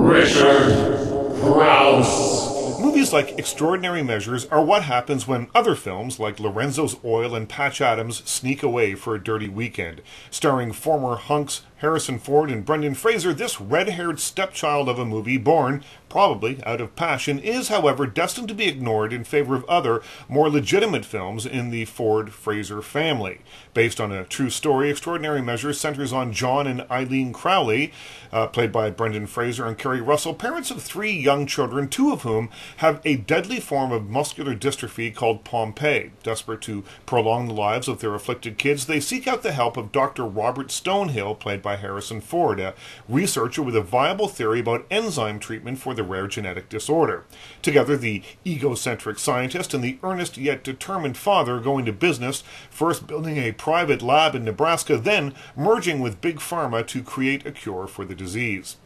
Richard Crouse. Movies like Extraordinary Measures are what happens when other films like Lorenzo's Oil and Patch Adams sneak away for a dirty weekend. Starring former hunks Harrison Ford and Brendan Fraser, this red-haired stepchild of a movie born, probably out of passion, is, however, destined to be ignored in favor of other, more legitimate films in the Ford-Fraser family. Based on a true story, Extraordinary Measures centers on John and Eileen Crowley, played by Brendan Fraser and Kerry Russell, parents of 3 young children, 2 of whom have a deadly form of muscular dystrophy called Pompe. Desperate to prolong the lives of their afflicted kids, they seek out the help of Dr. Robert Stonehill, played by Harrison Ford, a researcher with a viable theory about enzyme treatment for the rare genetic disorder. Together, the egocentric scientist and the earnest yet determined father go into business, first building a private lab in Nebraska, then merging with Big Pharma to create a cure for the disease.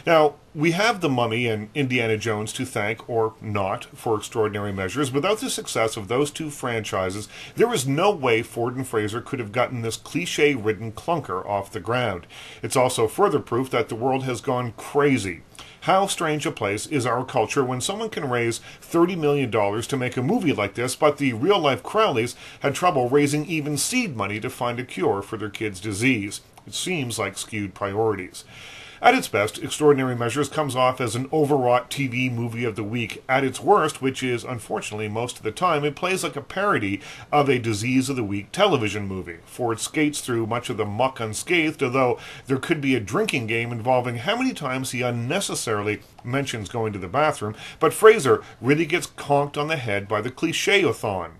Now, we have the Mummy and Indiana Jones to thank, or not, for Extraordinary Measures. Without the success of those 2 franchises, there is no way Ford and Fraser could have gotten this cliché-ridden clunker off the ground. It's also further proof that the world has gone crazy. How strange a place is our culture when someone can raise $30 million to make a movie like this, but the real-life Crowleys had trouble raising even seed money to find a cure for their kid's disease. It seems like skewed priorities. At its best, Extraordinary Measures comes off as an overwrought TV movie of the week. At its worst, which is unfortunately most of the time, it plays like a parody of a Disease of the Week television movie. Ford skates through much of the muck unscathed, although there could be a drinking game involving how many times he unnecessarily mentions going to the bathroom, but Fraser really gets conked on the head by the cliché-o-thon.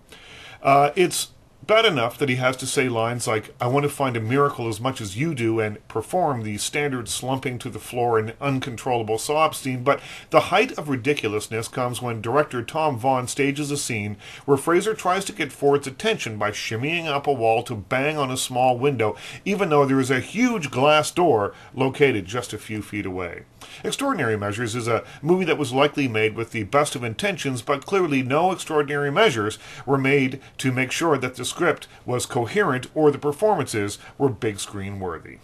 It's bad enough that he has to say lines like, "I want to find a miracle as much as you do," and perform the standard slumping to the floor and uncontrollable sob scene, but the height of ridiculousness comes when director Tom Vaughn stages a scene where Fraser tries to get Ford's attention by shimmying up a wall to bang on a small window, even though there is a huge glass door located just a few feet away. Extraordinary Measures is a movie that was likely made with the best of intentions, but clearly no extraordinary measures were made to make sure that the script was coherent or the performances were big screen worthy.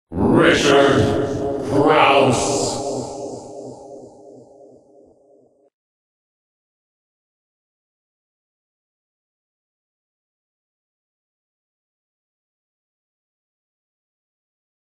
Richard Crouse.